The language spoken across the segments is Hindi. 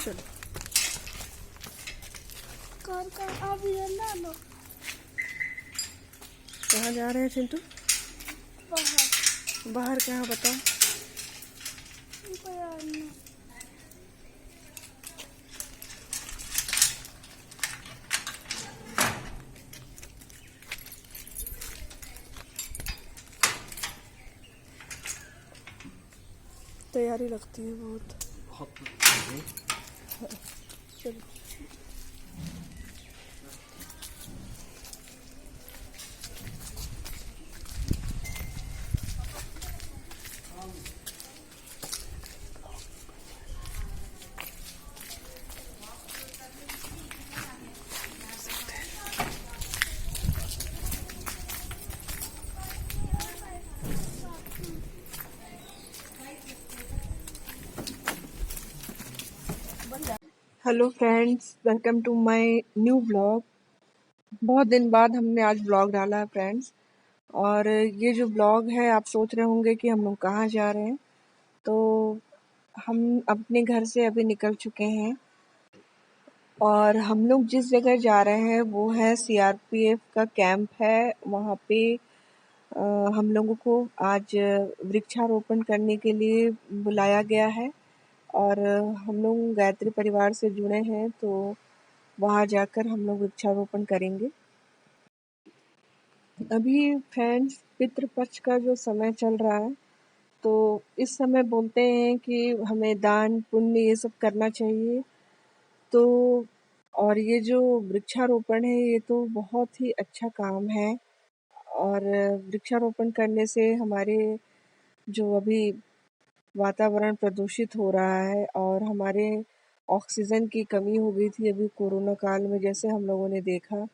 चलो कर आप इधर ला लो। कहाँ जा रहे हैं चिंटू? बाहर बाहर कहाँ बताओ? बाजार में। तैयारी लगती है बहुत। चलो hello friends, welcome to my new blog. बहुत दिन बाद हमने आज ब्लॉग डाला है फ्रेंड्स। और ये जो ब्लॉग है, आप सोच रहे होंगे कि हम लोग कहाँ जा रहे हैं। तो हम अपने घर से अभी निकल चुके हैं और हम लोग जिस जगह जा रहे हैं वो है सीआरपीएफ का कैंप है। वहाँ पे अ, हम लोगों को आज वृक्षारोपण करने के लिए बुलाया गया है। और हम लोग गायत्री परिवार से जुड़े हैं, तो वहाँ जाकर हम लोग वृक्षारोपण करेंगे। अभी फ्रेंड्स पितृपक्ष का जो समय चल रहा है, तो इस समय बोलते हैं कि हमें दान पुण्य ये सब करना चाहिए। तो और ये जो वृक्षारोपण है, ये तो बहुत ही अच्छा काम है। और वृक्षारोपण करने से हमारे जो अभी वातावरण प्रदूषित हो रहा है और हमारे ऑक्सीजन की कमी हो गई थी अभी कोरोना काल में, जैसे हम लोगों ने देखा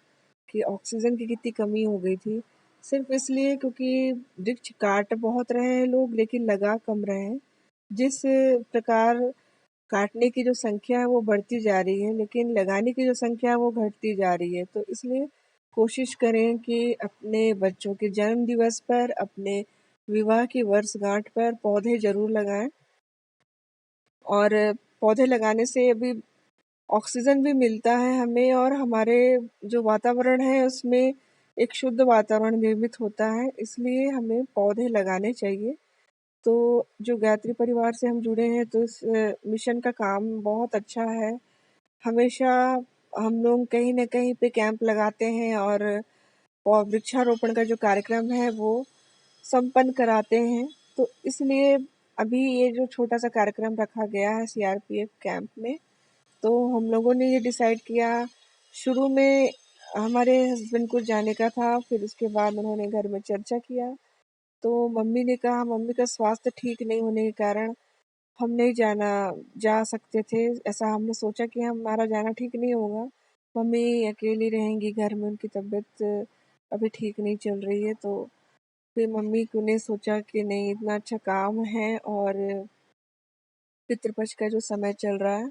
कि ऑक्सीजन की कितनी कमी हो गई थी, सिर्फ इसलिए क्योंकि वृक्ष काट बहुत रहे हैं लोग लेकिन लगा कम रहे हैं। जिस प्रकार काटने की जो संख्या है वो बढ़ती जा रही है, लेकिन लगाने की जो संख्या है वो घटती जा रही है। तो इसलिए कोशिश करें कि अपने बच्चों के जन्म दिवस पर, अपने विवाह की वर्षगांठ पर पौधे जरूर लगाएं। और पौधे लगाने से अभी ऑक्सीजन भी मिलता है हमें, और हमारे जो वातावरण है उसमें एक शुद्ध वातावरण निर्मित होता है, इसलिए हमें पौधे लगाने चाहिए। तो जो गायत्री परिवार से हम जुड़े हैं, तो इस मिशन का काम बहुत अच्छा है। हमेशा हम लोग कहीं न कहीं पे कैंप लगाते हैं और वृक्षारोपण का जो कार्यक्रम है वो संपन्न कराते हैं। तो इसलिए अभी ये जो छोटा सा कार्यक्रम रखा गया है सीआरपीएफ कैंप में, तो हम लोगों ने ये डिसाइड किया। शुरू में हमारे हस्बैंड को जाने का था, फिर उसके बाद उन्होंने घर में चर्चा किया, तो मम्मी ने कहा, मम्मी का स्वास्थ्य ठीक नहीं होने के कारण हम नहीं जा सकते थे। ऐसा हमने सोचा कि हमारा जाना ठीक नहीं होगा, मम्मी अकेली रहेंगी घर में, उनकी तबीयत अभी ठीक नहीं चल रही है। तो फिर मम्मी को ने सोचा कि नहीं, इतना अच्छा काम है और पितृपक्ष का जो समय चल रहा है,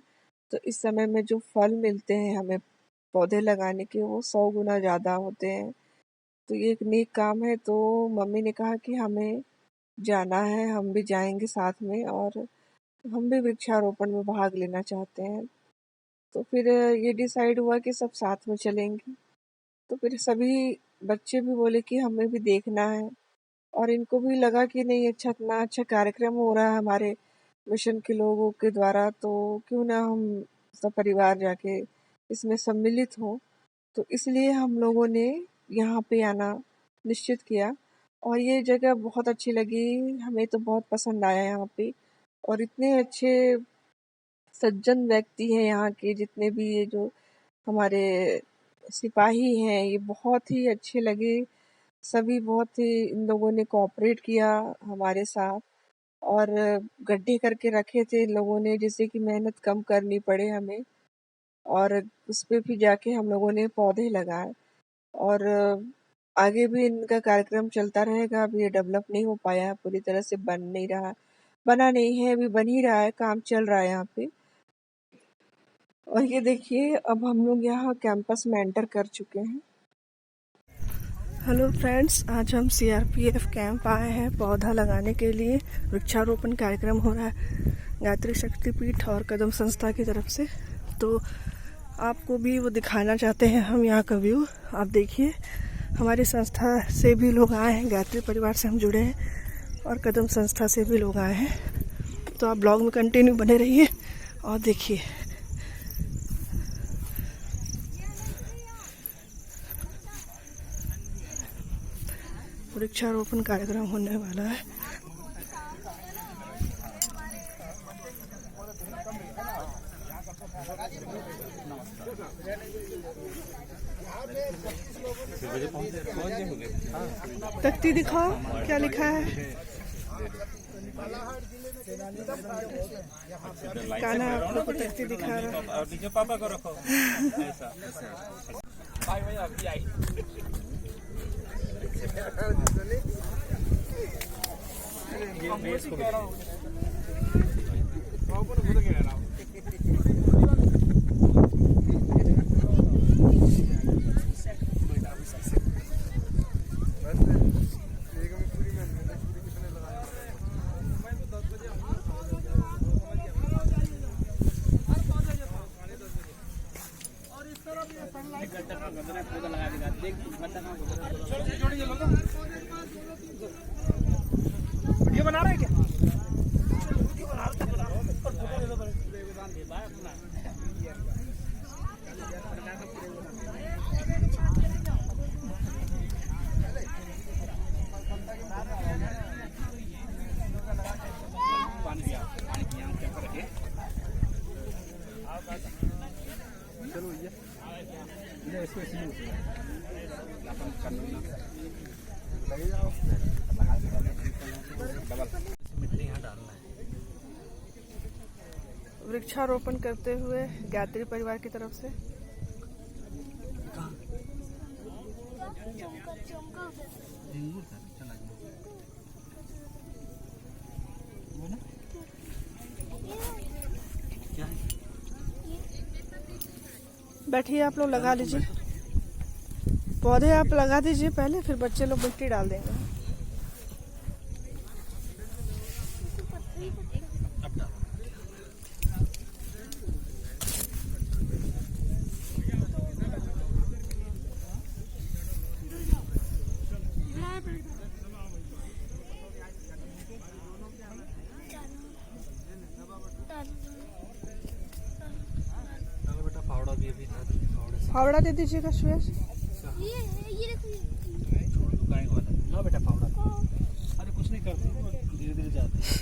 तो इस समय में जो फल मिलते हैं हमें पौधे लगाने के, वो 100 गुना ज़्यादा होते हैं। तो ये एक नेक काम है। तो मम्मी ने कहा कि हमें जाना है, हम भी जाएंगे साथ में, और हम भी वृक्षारोपण में भाग लेना चाहते हैं। तो फिर ये डिसाइड हुआ कि सब साथ में चलेंगे। तो फिर सभी बच्चे भी बोले कि हमें भी देखना है, और इनको भी लगा कि नहीं, अच्छा इतना अच्छा कार्यक्रम हो रहा है हमारे मिशन के लोगों के द्वारा, तो क्यों ना हम सब परिवार जाके इसमें सम्मिलित हों। तो इसलिए हम लोगों ने यहाँ पे आना निश्चित किया, और ये जगह बहुत अच्छी लगी, हमें तो बहुत पसंद आया यहाँ पे। और इतने अच्छे सज्जन व्यक्ति हैं यहाँ के, जितने भी ये जो हमारे सिपाही हैं, ये बहुत ही अच्छे लगे। सभी बहुत ही इन लोगों ने कोऑपरेट किया हमारे साथ, और गड्ढे करके रखे थे इन लोगों ने, जिससे कि मेहनत कम करनी पड़े हमें। और उस पे भी जाके हम लोगों ने पौधे लगाए। और आगे भी इनका कार्यक्रम चलता रहेगा। अभी ये डेवलप नहीं हो पाया है, पूरी तरह से बन नहीं रहा, बना नहीं है, अभी बन ही रहा है, काम चल रहा है यहाँ पे। और ये देखिए, अब हम लोग यहाँ कैंपस में एंटर कर चुके हैं। हेलो फ्रेंड्स, आज हम सीआरपीएफ कैंप आए हैं पौधा लगाने के लिए। वृक्षारोपण कार्यक्रम हो रहा है गायत्री शक्तिपीठ और कदम संस्था की तरफ से। तो आपको भी वो दिखाना चाहते हैं हम यहाँ का व्यू। आप देखिए, हमारी संस्था से भी लोग आए हैं, गायत्री परिवार से हम जुड़े हैं और कदम संस्था से भी लोग आए हैं। तो आप ब्लॉग में कंटिन्यू बने रहिए और देखिए। वृक्षारोपण कार्यक्रम होने वाला है। तख्ती दिखाओ, क्या लिखा है? कान्हा आप लोग को तख्ती दिखा रहा है। पापा को रखो। वीडियो बना रहे क्या? चलो ये इसको लगे जाओ। वृक्षारोपण करते हुए गायत्री परिवार की तरफ से। बैठिए, आप लोग लगा लीजिए पौधे, आप लगा दीजिए पहले, फिर बच्चे लोग मिट्टी डाल देंगे। फावड़ा दे दीजिएगा सुयश। ये देखो ना बेटा फावड़ा। अरे कुछ नहीं करते, धीरे धीरे जाते हैं।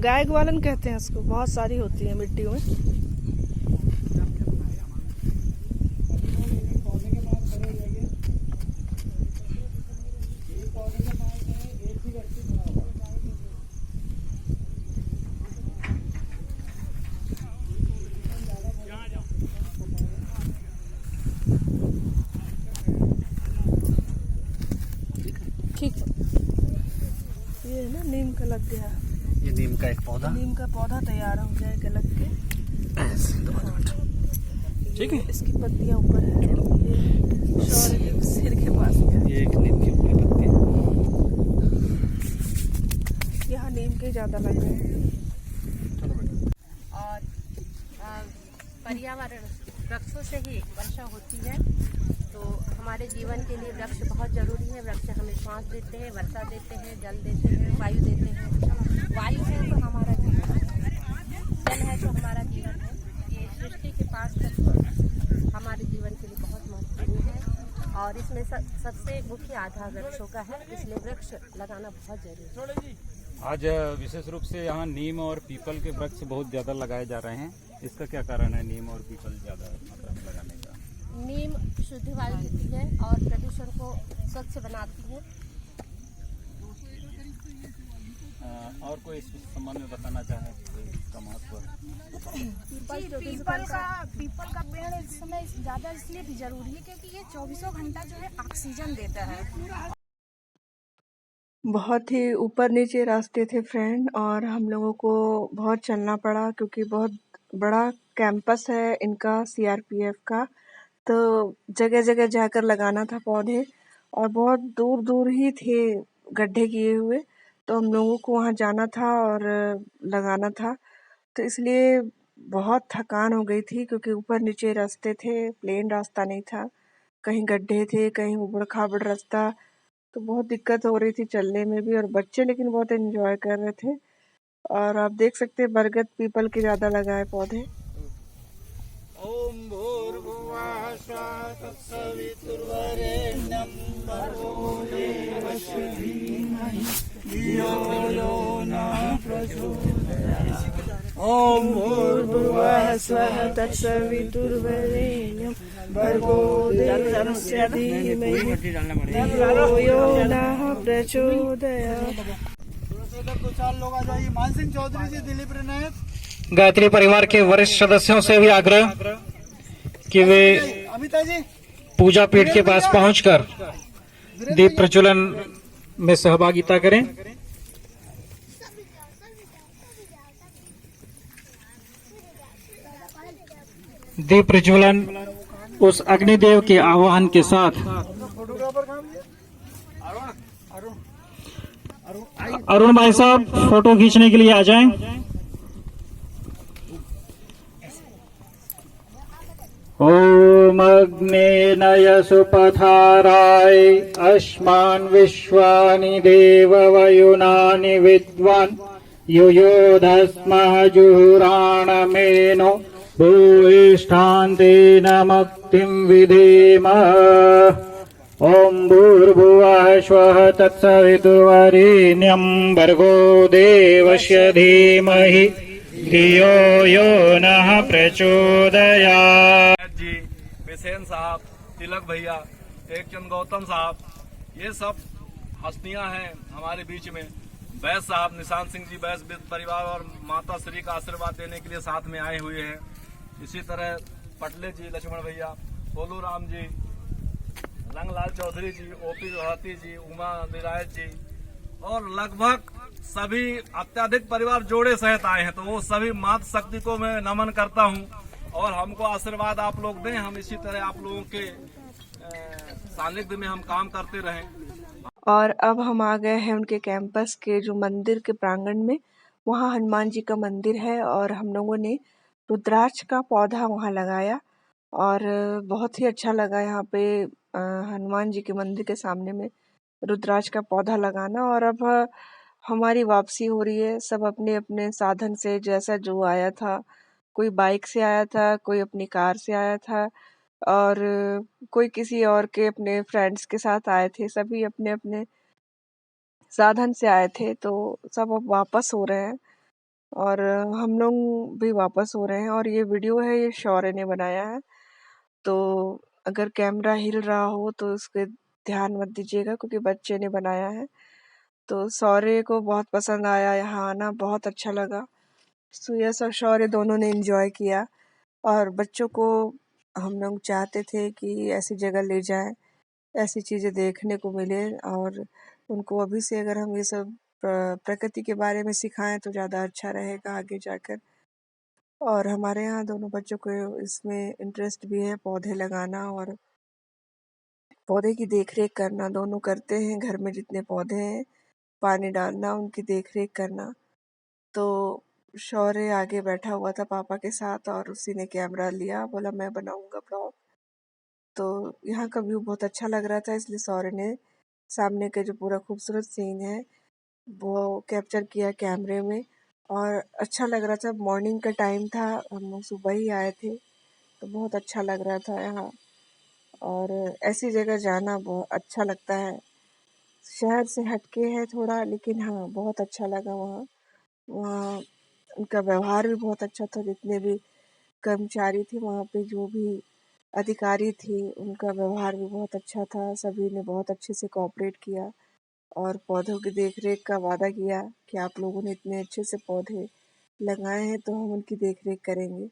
गाय ग्वालन कहते हैं इसको, बहुत सारी होती है मिट्टी में। ठीक, ये ना नीम का लग गया। ये नीम का एक पौधा, नीम का पौधा तैयार हो जाएगा लग के। ठीक है, इसकी पत्तियां ऊपर है। ये शौर्य के सिर के पास है। ये एक नीम की ऊपरी पत्ती है। यहाँ नीम के ज्यादा लग रहे हैं। और पर्यावरण वृक्षों से ही वर्षा होती है। तो हमारे जीवन के लिए वृक्ष बहुत ज़रूरी है। वृक्ष हमें सांस देते हैं, वर्षा देते हैं, जल देते हैं, वायु देते हैं। वायु है तो हमारा जीवन है, जल है तो हमारा जीवन है। ये सृष्टि के पास तत्व हमारे जीवन के लिए बहुत महत्वपूर्ण है और इसमें सबसे मुख्य आधार वृक्षों का है, इसलिए वृक्ष लगाना बहुत जरूरी है। आज विशेष रूप से यहाँ नीम और पीपल के वृक्ष बहुत ज़्यादा लगाए जा रहे हैं। इसका क्या कारण है, नीम और पीपल ज़्यादा मतलब लगाने का? नीम शुद्ध वायु देती है और प्रदूषण को स्वच्छ बनाती है। और कोई इस संबंध में बताना चाहे इसका महत्व? पीपल का पेड़ इस समय ज़्यादा इसलिए भी जरूरी है क्योंकि ये 24 घंटा जो है ऑक्सीजन देता है। बहुत ही ऊपर नीचे रास्ते थे फ्रेंड, और हम लोगों को बहुत चलना पड़ा क्योंकि बहुत बड़ा कैंपस है इनका, सीआरपीएफ का। तो जगह जगह जाकर लगाना था पौधे, और बहुत दूर दूर ही थे गड्ढे किए हुए। तो हम लोगों को वहाँ जाना था और लगाना था, तो इसलिए बहुत थकान हो गई थी क्योंकि ऊपर नीचे रास्ते थे, प्लेन रास्ता नहीं था, कहीं गड्ढे थे, कहीं ऊबड़-खाबड़ रास्ता, तो बहुत दिक्कत हो रही थी चलने में भी। और बच्चे लेकिन बहुत एंजॉय कर रहे थे। और आप देख सकते हैं बरगद पीपल के ज़्यादा लगाए पौधे। ओम भूर्भुवः स्वः तत्सवितुर्वरेण्यं भर्गो देवस्य धीमहि धियो यो नः प्रचोदयात्। ओम भूर्भुवः स्वः तत्सवितुर्वरेण्यं भर्गो देवस्य धीमहि धियो यो नः प्रचोदयात्। तो 4 लोग आ जाइए। मानसिंह चौधरी जी, दिलीप रेनेत। गायत्री परिवार के वरिष्ठ सदस्यों से भी आग्रह कि वे अमिता जी पूजा पीठ के पास पहुंचकर दीप प्रज्वलन में सहभागिता करें। दीप प्रज्वलन उस अग्निदेव के आह्वान के साथ अरुण भाई साहब फोटो खींचने के लिए आ जाएं। ओम अग्ने नयसुपथाराय अस्मान् विश्वानि देववयुनानि विद्वान् युयोधस्मः जुहुराणमेनो भूयिष्ठान्तेन मुक्तिं विधेम। ओम भूर्भुवः स्वः तत्सवितुर्वरेण्यं भर्गो देवस्य धीमहि धियो यो नः प्रचोदयात्। जी, बेसेन साहब, तिलक भैया, टेकचंद गौतम साहब, ये सब हस्तियां हैं हमारे बीच में। बैस साहब, निशांत सिंह जी बैस परिवार और माता श्री का आशीर्वाद देने के लिए साथ में आए हुए हैं। इसी तरह पटले जी, लक्ष्मण भैया, बोलू राम जी, रंगलाल चौधरी जी, ओपी रोहती जी, उमा निरायत जी और लगभग सभी अत्याधिक परिवार जोड़े सहित आए हैं। तो वो सभी मातृ शक्ति को मैं नमन करता हूं और हमको आशीर्वाद आप लोग दें। हम इसी तरह आप लोगों के सानिध्य में हम काम करते रहें। और अब हम आ गए हैं उनके कैंपस के जो मंदिर के प्रांगण में। वहाँ हनुमान जी का मंदिर है और हम लोगों ने रुद्राक्ष का पौधा वहाँ लगाया और बहुत ही अच्छा लगा यहाँ पे हनुमान जी के मंदिर के सामने में रुद्राक्ष का पौधा लगाना। और अब हमारी वापसी हो रही है, सब अपने अपने साधन से, जैसा जो आया था, कोई बाइक से आया था, कोई अपनी कार से आया था और कोई किसी और के अपने फ्रेंड्स के साथ आए थे। सभी अपने अपने साधन से आए थे, तो सब अब वापस हो रहे हैं और हम लोग भी वापस हो रहे हैं। और ये वीडियो है, ये शौर्य ने बनाया है, तो अगर कैमरा हिल रहा हो तो उसके ध्यान मत दीजिएगा क्योंकि बच्चे ने बनाया है। तो शौर्य को बहुत पसंद आया, यहाँ आना बहुत अच्छा लगा। सुयश और शौर्य दोनों ने एंजॉय किया और बच्चों को हम लोग चाहते थे कि ऐसी जगह ले जाएं, ऐसी चीज़ें देखने को मिले और उनको अभी से अगर हम ये सब प्रकृति के बारे में सिखाएं तो ज़्यादा अच्छा रहेगा आगे जाकर। और हमारे यहाँ दोनों बच्चों को इसमें इंटरेस्ट भी है, पौधे लगाना और पौधे की देख-रेख करना, दोनों करते हैं। घर में जितने पौधे हैं, पानी डालना, उनकी देख-रेख करना। तो शौर्य आगे बैठा हुआ था पापा के साथ और उसी ने कैमरा लिया, बोला मैं बनाऊंगा ब्लॉग। तो यहाँ का व्यू बहुत अच्छा लग रहा था, इसलिए शौर्य ने सामने का जो पूरा खूबसूरत सीन है वो कैप्चर किया कैमरे में और अच्छा लग रहा था। मॉर्निंग का टाइम था, हम लोग सुबह ही आए थे, तो बहुत अच्छा लग रहा था यहाँ। और ऐसी जगह जाना बहुत अच्छा लगता है। शहर से हटके है थोड़ा, लेकिन हाँ बहुत अच्छा लगा वहाँ। वहाँ उनका व्यवहार भी बहुत अच्छा था, जितने भी कर्मचारी थे वहाँ पे, जो भी अधिकारी थी, उनका व्यवहार भी बहुत अच्छा था। सभी ने बहुत अच्छे से कोऑपरेट किया और पौधों की देख-रेख का वादा किया कि आप लोगों ने इतने अच्छे से पौधे लगाए हैं तो हम उनकी देख-रेख करेंगे।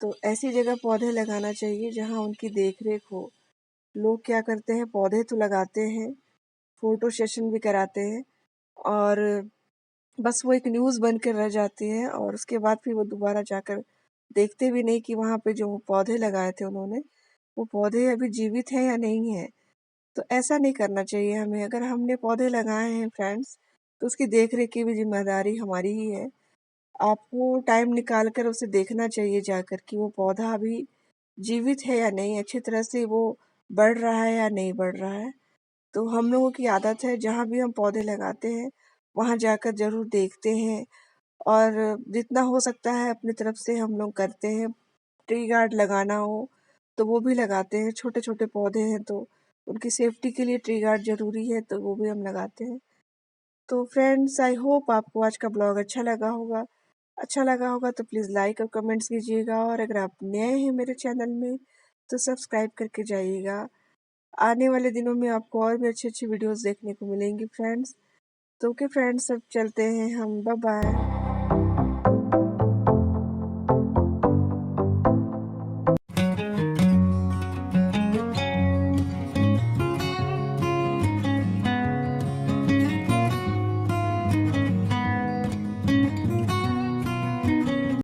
तो ऐसी जगह पौधे लगाना चाहिए जहाँ उनकी देख-रेख हो। लोग क्या करते हैं, पौधे तो लगाते हैं, फ़ोटो सेशन भी कराते हैं और बस वो एक न्यूज़ बन के रह जाती है और उसके बाद फिर वो दोबारा जाकर देखते भी नहीं कि वहाँ पे जो पौधे लगाए थे उन्होंने, वो पौधे अभी जीवित हैं या नहीं हैं। तो ऐसा नहीं करना चाहिए हमें। अगर हमने पौधे लगाए हैं फ्रेंड्स, तो उसकी देख रेख की भी जिम्मेदारी हमारी ही है। आपको टाइम निकाल कर उसे देखना चाहिए जाकर कि वो पौधा अभी जीवित है या नहीं, अच्छी तरह से वो बढ़ रहा है या नहीं बढ़ रहा है। तो हम लोगों की आदत है जहाँ भी हम पौधे लगाते हैं वहाँ जाकर ज़रूर देखते हैं, और जितना हो सकता है अपनी तरफ से हम लोग करते हैं। ट्री गार्ड लगाना हो तो वो भी लगाते हैं, छोटे छोटे पौधे हैं तो उनकी सेफ्टी के लिए ट्री गार्ड ज़रूरी है, तो वो भी हम लगाते हैं। तो फ्रेंड्स, आई होप आपको आज का ब्लॉग अच्छा लगा होगा। अच्छा लगा होगा तो प्लीज़ लाइक और कमेंट्स कीजिएगा, और अगर आप नए हैं मेरे चैनल में तो सब्सक्राइब करके जाइएगा। आने वाले दिनों में आपको और भी अच्छी अच्छी वीडियोस देखने को मिलेंगी फ्रेंड्स। तो ओके फ्रेंड्स, अब चलते हैं हम, बाय बाय।